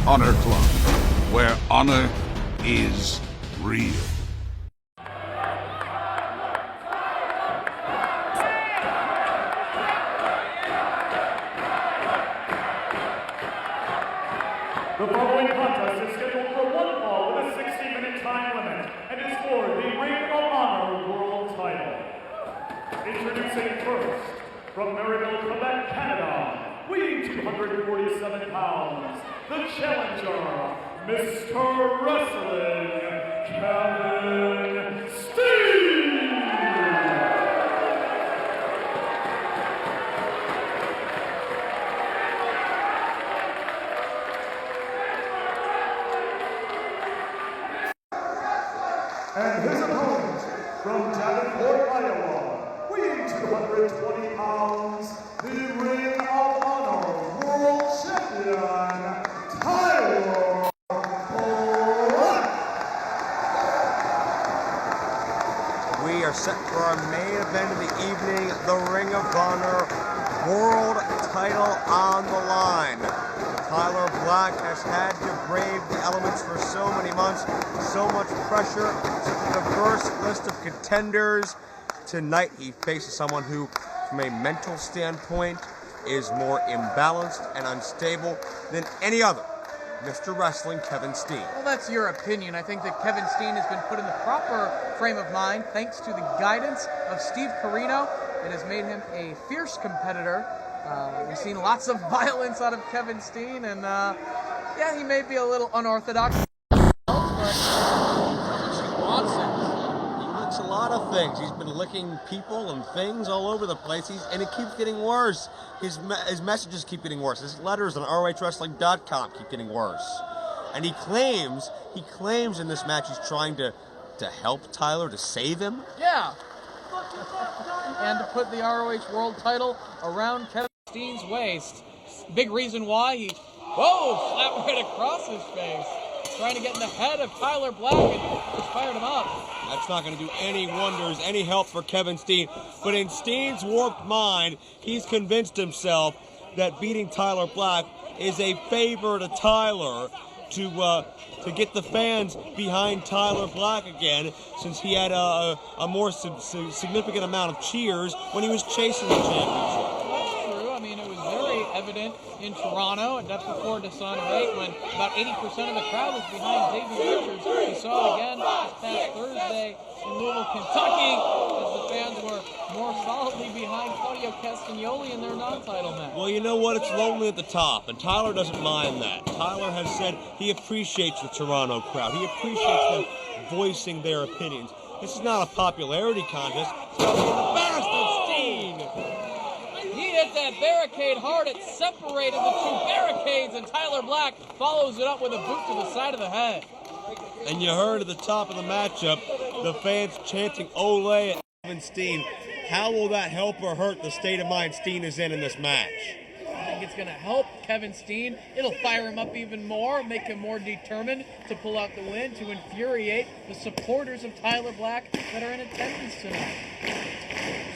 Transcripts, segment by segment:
Honor Club, where honor is real. The following contest is scheduled for one fall with a 60-minute time limit and is for the Ring of Honor World Title. Introducing first, from Marieville, Quebec, Canada, weighing 247 pounds, the challenger, Mr. Wrestling, Kevin Steen! And his opponent, from Davenport, Iowa, weighing 220 pounds, the Ring of Honor World Champion, Tyler Blacke. We are set for our main event of the evening, the Ring of Honor World Title on the line. Tyler Blacke has had to brave the elements for so many months, so much pressure, such a diverse list of contenders. Tonight he faces someone who, from a mental standpoint, is more imbalanced and unstable than any other. Mr. Wrestling, Kevin Steen. Well, that's your opinion. I think that Kevin Steen has been put in the proper frame of mind thanks to the guidance of Steve Corino. It has made him a fierce competitor. We've seen lots of violence out of Kevin Steen, and yeah, he may be a little unorthodox, but he wants it. He licks a lot of things. He's been licking people and things all over the place, and it keeps getting worse. His messages keep getting worse. His letters on ROHWrestling.com keep getting worse. And he claims in this match he's trying to help Tyler, to save him. Yeah. And to put the ROH World Title around Kevin Steen's waist. Big reason why he, slapped right across his face. Trying to get in the head of Tyler Blacke and just fired him up. That's not going to do any wonders, any help for Kevin Steen. But in Steen's warped mind, he's convinced himself that beating Tyler Blacke is a favor to Tyler to get the fans behind Tyler Blacke again, since he had a more significant amount of cheers when he was chasing the championship. That's true. I mean, it was very evident in Toronto, just before Dishonor 8, when about 80% of the crowd was behind Davey Richards. We saw it again this past Thursday in Louisville, Kentucky, as the fans were more solidly behind Claudio Castagnoli in their non-title match. Well, you know what? It's lonely at the top, and Tyler doesn't mind that. Tyler has said he appreciates the Toronto crowd. He appreciates them voicing their opinions. This is not a popularity contest. It's about being the best of Steen. He hit that barricade hard. It separated the two barricades, and Tyler Blacke follows it up with a boot to the side of the head. And you heard at the top of the matchup, the fans chanting "Ole" at Kevin Steen. How will that help or hurt the state of mind Steen is in this match? I think it's going to help Kevin Steen. It'll fire him up even more, make him more determined to pull out the win, to infuriate the supporters of Tyler Blacke that are in attendance tonight.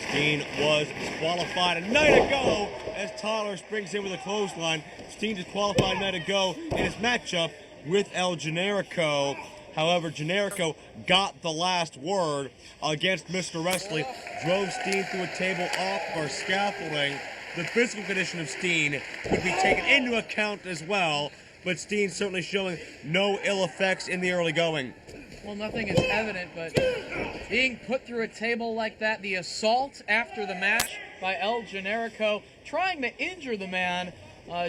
Steen was disqualified a night ago as Tyler springs in with a clothesline. Steen disqualified a night ago in his matchup with El Generico. However, Generico got the last word against Mr. Wrestling, drove Steen through a table off our scaffolding. The physical condition of Steen would be taken into account as well, but Steen certainly showing no ill effects in the early going. Well, nothing is evident, but being put through a table like that, the assault after the match by El Generico, trying to injure the man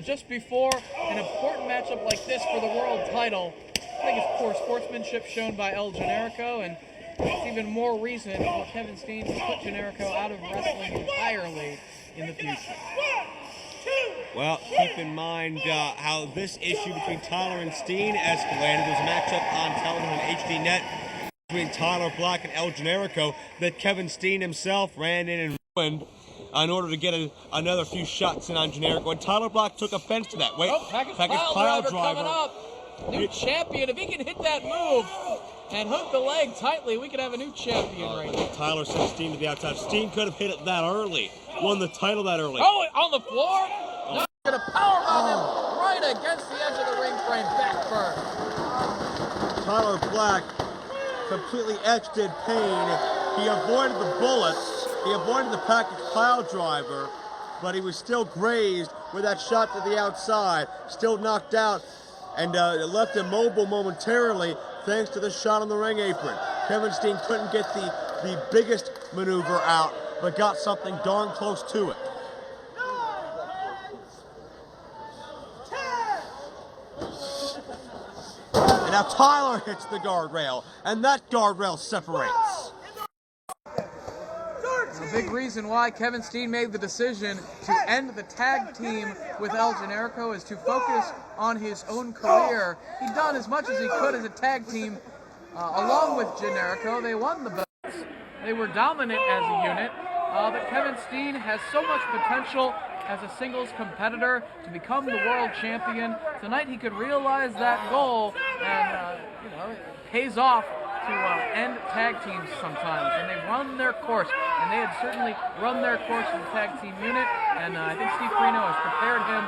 just before an important matchup like this for the world title. I think it's poor sportsmanship shown by El Generico, and it's even more reason for Kevin Steen to put Generico out of wrestling entirely in the future. Well, keep in mind how this issue between Tyler and Steen escalated. There's a matchup on television on HDNet between Tyler Blacke and El Generico that Kevin Steen himself ran in and ruined in order to get another few shots in on Generico. And Tyler Blacke took offense to that. Wait, package pile driver coming up. New champion. If he can hit that move and hook the leg tightly, we could have a new champion right now. Tyler sent Steen to the outside. Steen could have hit it that early. Won the title that early. Oh, on the floor? Now going to powerbomb him right against the edge of the ring frame. Tyler Black completely etched in pain. He avoided the bullets, he avoided the package pile driver, but he was still grazed with that shot to the outside, still knocked out, and left immobile momentarily thanks to the shot on the ring apron. Kevin Steen couldn't get the biggest maneuver out, but got something darn close to it. And now Tyler hits the guardrail, and that guardrail separates. A big reason why Kevin Steen made the decision to end the tag team with El Generico is to focus on his own career. He'd done as much as he could as a tag team along with Generico. They won the belts. They were dominant as a unit. But Kevin Steen has so much potential as a singles competitor to become the world champion. Tonight he could realize that goal, and it pays off to end tag teams sometimes, and they run their course, and they had certainly run their course in the tag team unit, and I think Steve Corino has prepared him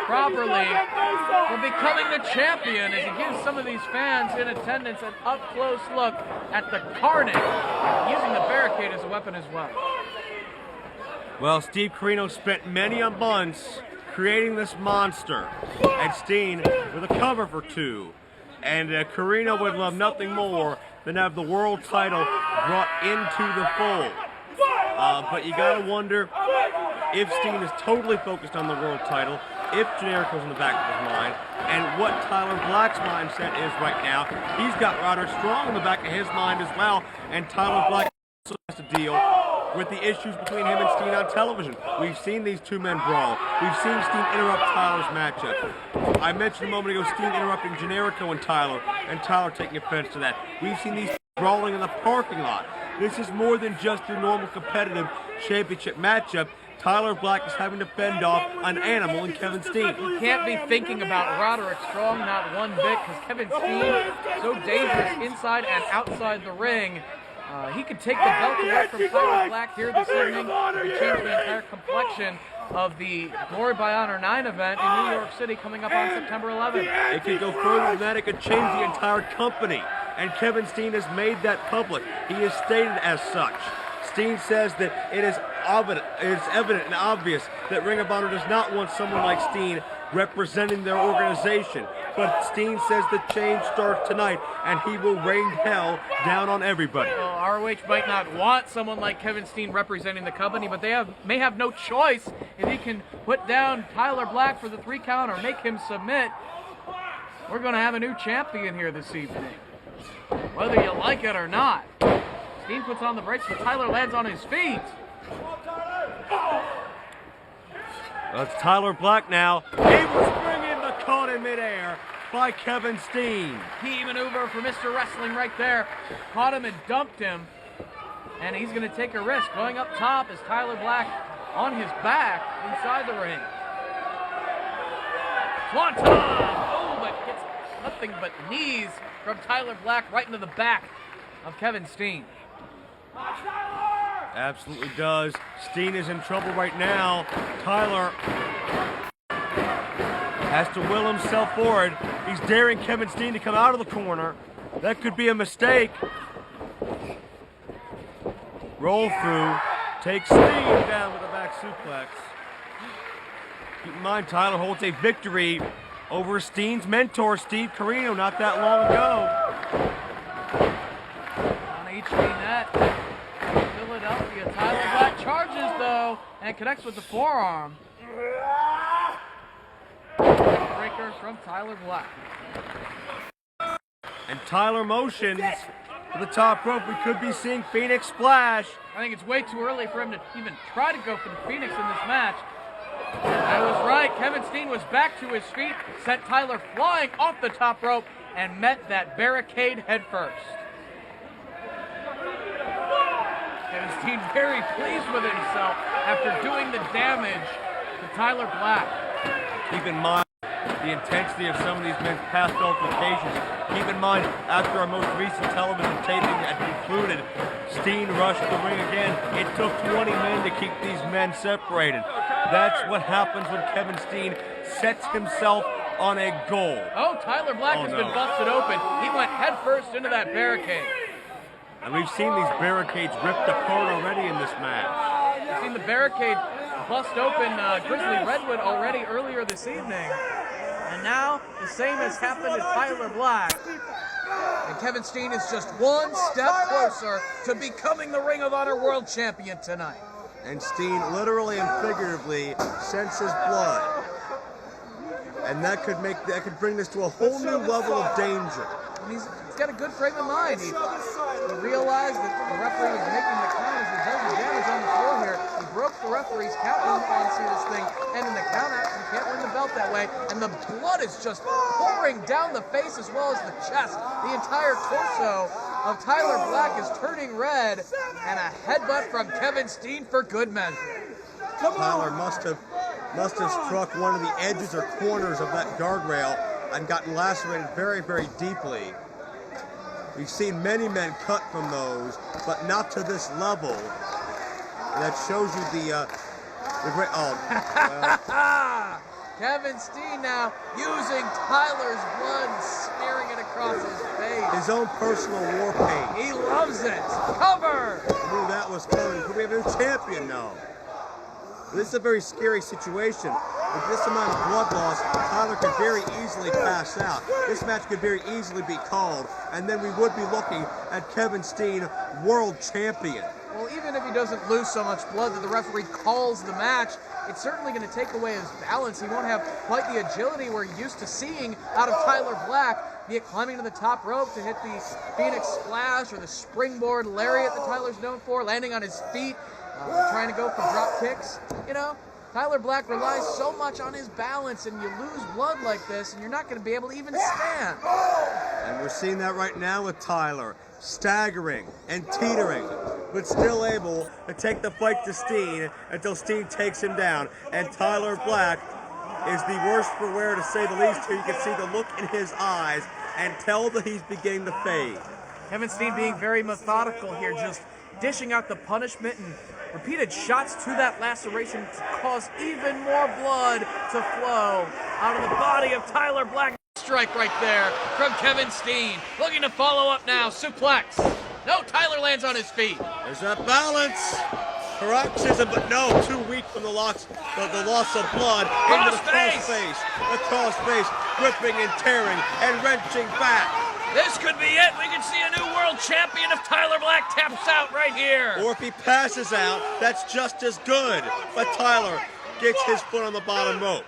properly for becoming the champion as he gives some of these fans in attendance an up-close look at the carnage, using the barricade as a weapon as well. Well, Steve Corino spent many months creating this monster, and Steen with a cover for 2. And Corino would love nothing more than have the world title brought into the fold. But you gotta wonder if Steen is totally focused on the world title, if Generico's in the back of his mind, and what Tyler Black's mindset is right now. He's got Roderick Strong in the back of his mind as well, and Tyler Black also has to deal with the issues between him and Steen on television. We've seen these two men brawl. We've seen Steen interrupt Tyler's matchup. I mentioned a moment ago Steen interrupting Generico and Tyler taking offense to that. We've seen these brawling in the parking lot. This is more than just your normal competitive championship matchup. Tyler Black is having to fend off an animal in Kevin Steen. You can't be thinking about Roderick Strong not one bit, because Kevin Steen, so dangerous inside and outside the ring. He could take the belt away from Tyler Black here this evening and change the entire complexion of the Glory by Honor 9 event in New York City coming up on September 11th. It could go further than that. It could change the entire company. And Kevin Steen has made that public. He has stated as such. Steen says that it is evident and obvious that Ring of Honor does not want someone like Steen representing their organization. But Steen says the change starts tonight, and he will rain hell down on everybody. Well, ROH might not want someone like Kevin Steen representing the company, but they may have no choice. If he can put down Tyler Black for the 3 count or make him submit, we're going to have a new champion here this evening, whether you like it or not. Steen puts on the brakes, but Tyler lands on his feet. That's Tyler Black now, able to spring in the caught in midair by Kevin Steen. Key maneuver for Mr. Wrestling right there. Caught him and dumped him. And he's going to take a risk. Going up top is Tyler Black on his back inside the ring. Swanton! Oh, but gets nothing but knees from Tyler Black right into the back of Kevin Steen. Absolutely does. Steen is in trouble right now. Tyler has to will himself forward. He's daring Kevin Steen to come out of the corner. That could be a mistake. Roll through. Takes Steen down with a back suplex. Keep in mind, Tyler holds a victory over Steen's mentor, Steve Corino, not that long ago. On HB net. Philadelphia. Tyler Black charges, though, and connects with the forearm. Breaker from Tyler Black. And Tyler motions to the top rope. We could be seeing Phoenix Splash. I think it's way too early for him to even try to go for the Phoenix in this match. I was right. Kevin Steen was back to his feet, sent Tyler flying off the top rope, and met that barricade headfirst. Kevin Steen very pleased with himself after doing the damage to Tyler Black. Keep in mind the intensity of some of these men's past altercations. Keep in mind, after our most recent television taping had concluded, Steen rushed the ring again. It took 20 men to keep these men separated. That's what happens when Kevin Steen sets himself on a goal. Oh, Tyler Black has been busted open. He went headfirst into that barricade. And we've seen these barricades ripped apart already in this match. We've seen the barricade bust open Grizzly Redwood already earlier this evening. And now the same has happened to Tyler Black. And Kevin Steen is just one step closer to becoming the Ring of Honor World Champion tonight. And Steen literally and figuratively senses blood. And that could bring this to a whole new level of danger. And he's got a good frame of mind. He realized that the referee was making the count as he does the damage on the floor here. He broke the referee's count. He wants to see this thing end in the count out. You can't win the belt that way. And the blood is just pouring down the face as well as the chest. The entire torso of Tyler Black is turning red. And a headbutt from Kevin Steen for good measure. Tyler must have struck one of the edges or corners of that guardrail and gotten lacerated very, very deeply. We've seen many men cut from those, but not to this level. And that shows you the great. Kevin Steen now using Tyler's blood, smearing it across his face. His own personal war paint. He loves it. Cover. I knew that was coming. Could we have a new champion now? This is a very scary situation. With this amount of blood loss, Tyler could very easily pass out. This match could very easily be called, and then we would be looking at Kevin Steen, world champion. Well, even if he doesn't lose so much blood that the referee calls the match, it's certainly going to take away his balance. He won't have quite the agility we're used to seeing out of Tyler Black, be it climbing to the top rope to hit the Phoenix Splash or the springboard lariat that Tyler's known for, landing on his feet, trying to go for drop kicks. You know, Tyler Black relies so much on his balance, and you lose blood like this, and you're not going to be able to even stand. And we're seeing that right now with Tyler, staggering and teetering, but still able to take the fight to Steen until Steen takes him down. And Tyler Black is the worst for wear, to say the least here. You can see the look in his eyes and tell that he's beginning to fade. Kevin Steen being very methodical here, just dishing out the punishment and repeated shots to that laceration to cause even more blood to flow out of the body of Tyler Black. Strike right there from Kevin Steen. Looking to follow up now. Suplex. No, Tyler lands on his feet. There's that balance. Paroxysm, but no, too weak from the loss of blood into the cross face. The cross face gripping and tearing and wrenching back. This could be it. We could see a new world champion if Tyler Black taps out right here. Or if he passes out, that's just as good. But Tyler gets his foot on the bottom rope.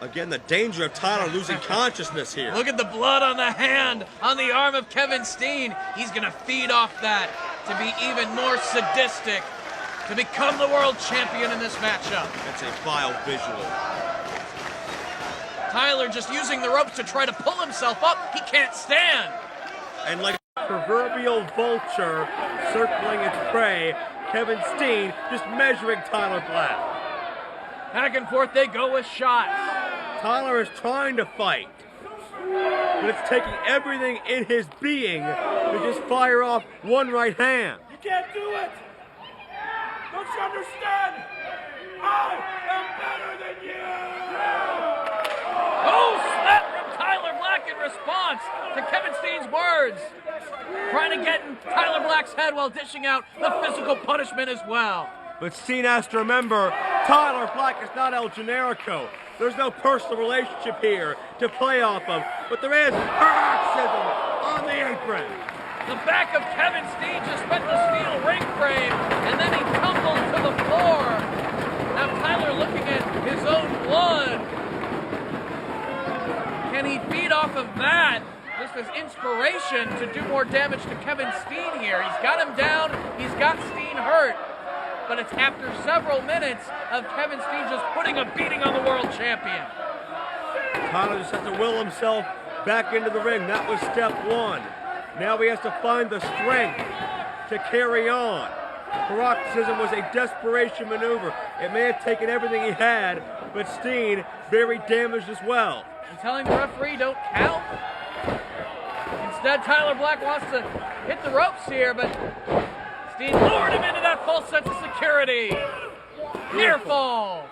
Again, the danger of Tyler losing consciousness here. Look at the blood on the hand, on the arm of Kevin Steen. He's going to feed off that to be even more sadistic, to become the world champion in this matchup. That's a vile visual. Tyler just using the ropes to try to pull himself up. He can't stand. And like a proverbial vulture circling its prey, Kevin Steen just measuring Tyler Black. Back and forth they go with shots. Tyler is trying to fight, but it's taking everything in his being to just fire off one right hand. You can't do it! Don't you understand? I am better than you! Oh, slap from Tyler Black in response to Kevin Steen's words. Trying to get in Tyler Black's head while dishing out the physical punishment as well. But Steen has to remember, Tyler Black is not El Generico. There's no personal relationship here to play off of, but there is paroxysm on the apron. The back of Kevin Steen just met the steel ring frame, and then he tumbled to the floor. Now Tyler looking at his own blood. Can he feed off of that just as inspiration to do more damage to Kevin Steen here? He's got him down, he's got Steen hurt, but it's after several minutes of Kevin Steen just putting a beating on the world champion. Tyler just has to will himself back into the ring. That was step one. Now he has to find the strength to carry on. Paroxysm was a desperation maneuver. It may have taken everything he had, but Steen very damaged as well. And telling the referee don't count. Instead, Tyler Black wants to hit the ropes here, but Steen lured him into that false sense of security. Near fall.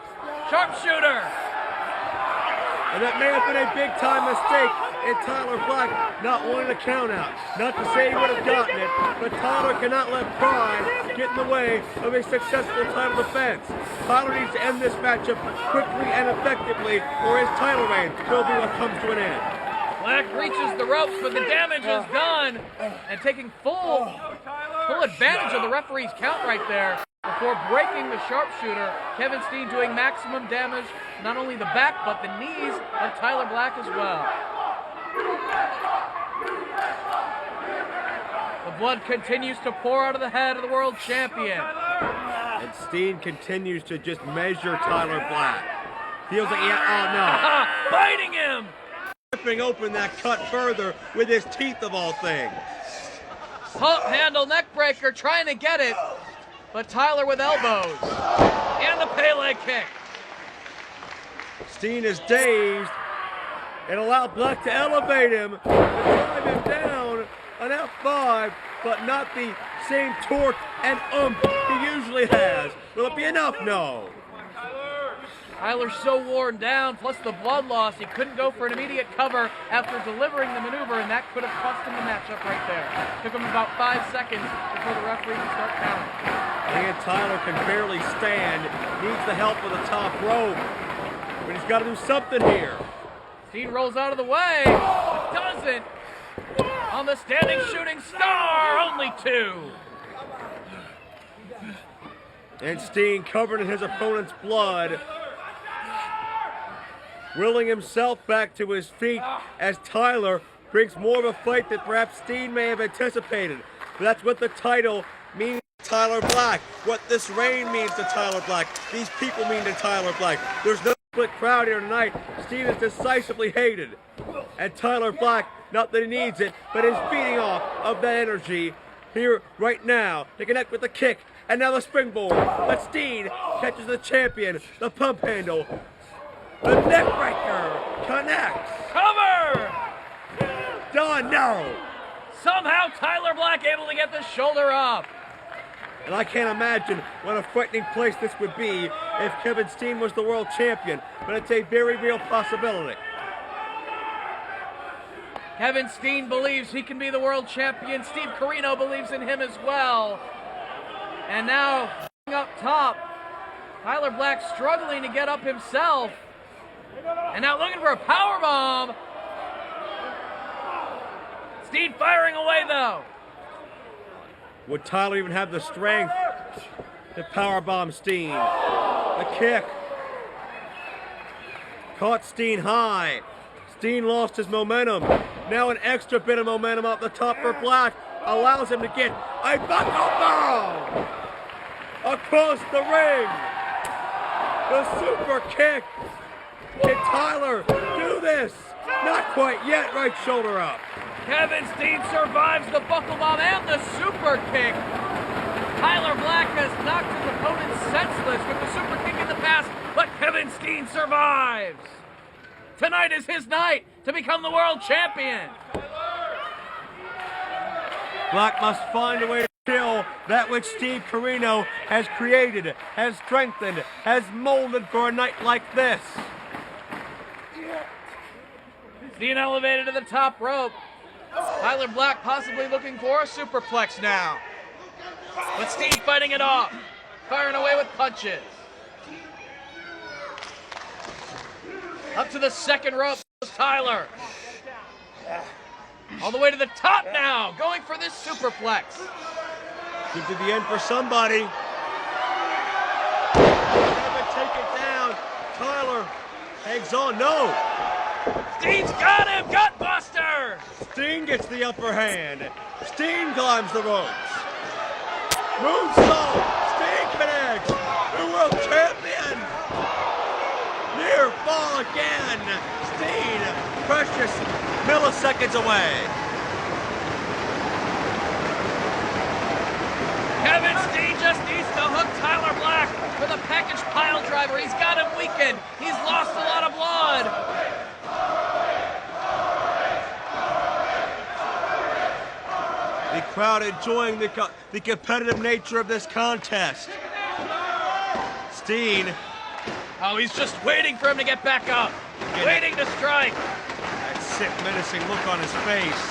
Sharpshooter. And that may have been a big-time mistake in Tyler Black not wanting to count out. Not to say he would have gotten it, but Tyler cannot let pride get in the way of a successful title defense. Tyler needs to end this matchup quickly and effectively, or his title reign will be what comes to an end. Black reaches the ropes, but the damage is done, and taking full advantage of the referee's count right there before breaking the sharpshooter. Kevin Steen doing maximum damage, not only the back, but the knees of Tyler Black as well. The blood continues to pour out of the head of the world champion. And Steen continues to just measure Tyler Black. Feels like, yeah, oh no. Biting him! Ripping open that cut further with his teeth of all things. Pump handle neck breaker, trying to get it, but Tyler with elbows. And the Pele kick. Steen is dazed and allowed Black to elevate him, to drive him down an F5, but not the same torque and he usually has. Will it be enough? No. Tyler's so worn down, plus the blood loss, he couldn't go for an immediate cover after delivering the maneuver, and that could have cost him the matchup right there. Took him about 5 seconds before the referee could start counting. And Tyler can barely stand, needs the help of the top rope, but he's got to do something here. Steen rolls out of the way, but doesn't. On the standing shooting star, only 2. And Steen covered in his opponent's blood, willing himself back to his feet as Tyler brings more of a fight than perhaps Steen may have anticipated. But that's what the title means to Tyler Black, what this reign means to Tyler Black, these people mean to Tyler Black. There's no split crowd here tonight. Steen is decisively hated. And Tyler Black, not that he needs it, but is feeding off of that energy here right now to connect with the kick. And now the springboard. But Steen catches the champion, the pump handle. The neck breaker connects. Cover! Done, no. Somehow Tyler Black able to get the shoulder up. And I can't imagine what a frightening place this would be if Kevin Steen was the world champion, but it's a very real possibility. Kevin Steen believes he can be the world champion. Steve Corino believes in him as well. And now, up top, Tyler Black struggling to get up himself. And now looking for a powerbomb. Steen firing away though. Would Tyler even have the strength to powerbomb Steen? The kick. Caught Steen high. Steen lost his momentum. Now an extra bit of momentum off the top for Black allows him to get a buckle bomb across the ring. The super kick. Can Tyler do this? Not quite yet. Right shoulder up. Kevin Steen survives the buckle bomb and the super kick. Tyler Black has knocked his opponent senseless with the super kick in the past, but Kevin Steen survives. Tonight is his night to become the world champion. Black must find a way to kill that which Steve Corino has created, has strengthened, has molded for a night like this. Steen elevated to the top rope. Tyler Black possibly looking for a superplex now. But Steen fighting it off, firing away with punches. Up to the second rope goes Tyler. All the way to the top now, going for this superplex. Get to the end for somebody. Haven't taken down. Tyler hangs on. No. Steen's got him. Gutbuster. Steen gets the upper hand. Steen climbs the ropes. Moonsault. Steen connects. The world champion. Near fall again. Steen, precious milliseconds away. Kevin Steen just needs to hook Tyler Black with a package pile driver. He's got him weakened. He's lost a lot of blood. The crowd enjoying the competitive nature of this contest. Steen. Oh, he's just waiting for him to get back up. Waiting to strike. That sick, menacing look on his face.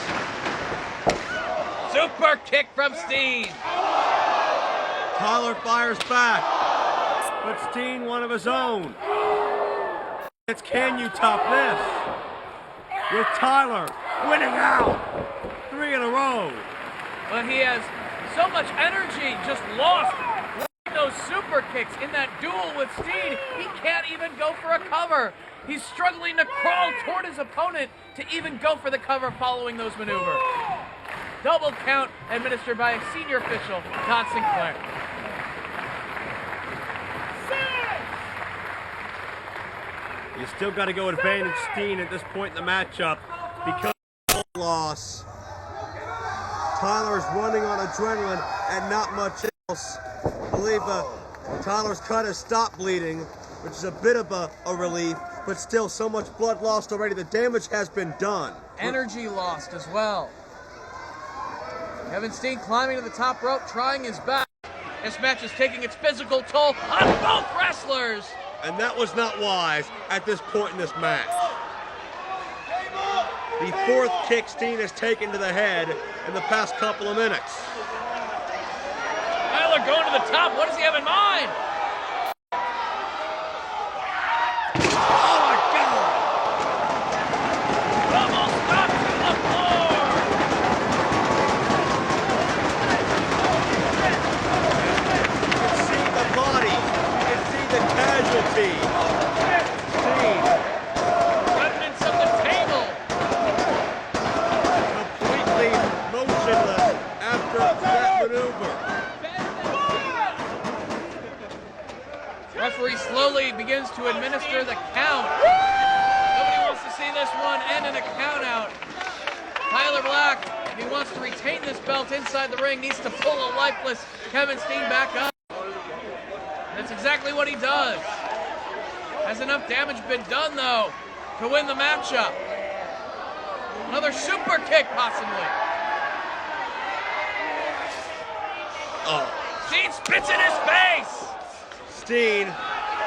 Super kick from Steen. Tyler fires back, but Steen one of his own. It's can you top this? With Tyler winning out 3 in a row. But he has so much energy, just lost those super kicks in that duel with Steen. He can't even go for a cover. He's struggling to crawl toward his opponent to even go for the cover following those maneuvers. Double count administered by a senior official, Todd Sinclair. You still got to go advantage Steen at this point in the matchup because of the loss. Tyler's running on adrenaline and not much else. I believe Tyler's cut has stopped bleeding, which is a bit of a relief, but still so much blood lost already. The damage has been done. Energy lost as well. Kevin Steen climbing to the top rope, trying his best. This match is taking its physical toll on both wrestlers. And that was not wise at this point in this match. The 4th kick Steen has taken to the head in the past couple of minutes. Tyler going to the top. What does he have in mind? Oh my God! Almost knocked to the floor. You can see the body. You can see the casualty. Steen. Remnants of the table. Completely motionless after that maneuver. Referee slowly begins to administer the count. Nobody wants to see this one end in a count out. Tyler Black, if he wants to retain this belt inside the ring, needs to pull a lifeless Kevin Steen back up. That's exactly what he does. Has enough damage been done, though, to win the matchup? Another super kick, possibly. Oh. Steen spits in his face. Steen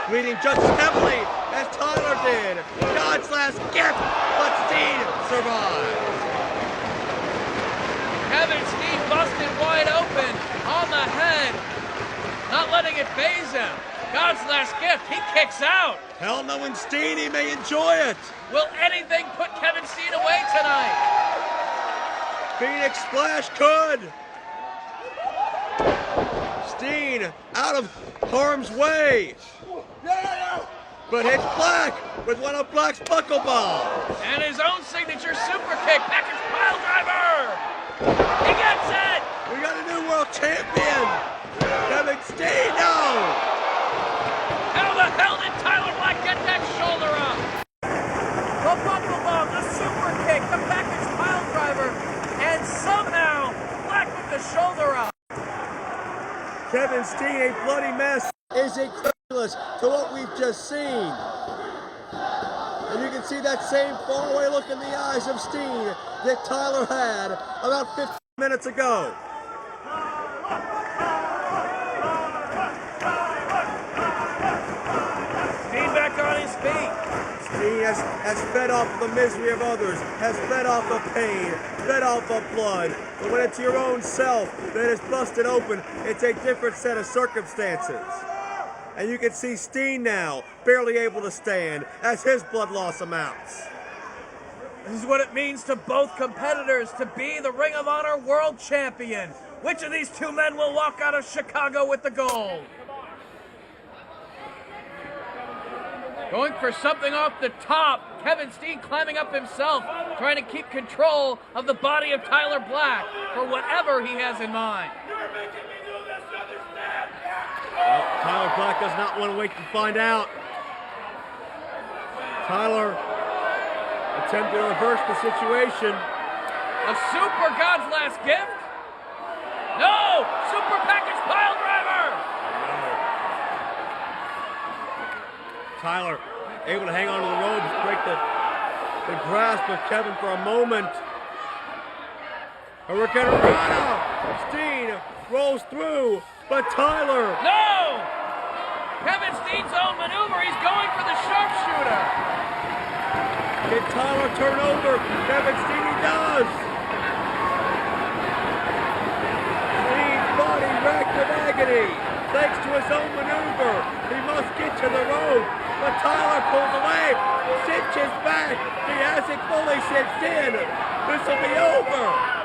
bleeding just as heavily as Tyler did. God's last gift, but Steen survives. Kevin Steen busted wide open on the head, not letting it faze him. God's last gift, he kicks out. Hell no, in Steen, he may enjoy it. Will anything put Kevin Steen away tonight? Phoenix Splash could. Steen out of harm's way. But hits Black with one of Black's buckle bombs. And his own signature super kick, package pile driver. He gets it. We got a new world champion. Kevin Steen, no. How the hell did Tyler Black get that shoulder up? The buckle bomb, the super kick, the package pile driver, and somehow Black with the shoulder up. Kevin Steen, a bloody mess, is incredulous to what we've just seen. And you can see that same faraway look in the eyes of Steen that Tyler had about 15 minutes ago. Steen back on his feet. Steen has fed off the misery of others, has fed off of pain, fed off of blood. But when it's your own self that is busted open, it's a different set of circumstances. And you can see Steen now barely able to stand as his blood loss amounts. This is what it means to both competitors to be the Ring of Honor World Champion. Which of these two men will walk out of Chicago with the gold? Going for something off the top. Kevin Steen climbing up himself, trying to keep control of the body of Tyler Black for whatever he has in mind. Well, Tyler Black does not want to wait to find out. Tyler attempted to reverse the situation. A super God's last gift? No! Super package pile driver! Tyler able to hang on to the ropes, break the grasp of Kevin for a moment. Hurricane Rana! Steen rolls through, but Tyler! No! Kevin Steen's own maneuver, he's going for the sharpshooter. Can Tyler turn over? Kevin Steen, he does. Steen's body racked with agony. Thanks to his own maneuver, he must get to the rope. But Tyler pulls away, cinches back. He hasn't fully cinched in. This will be over.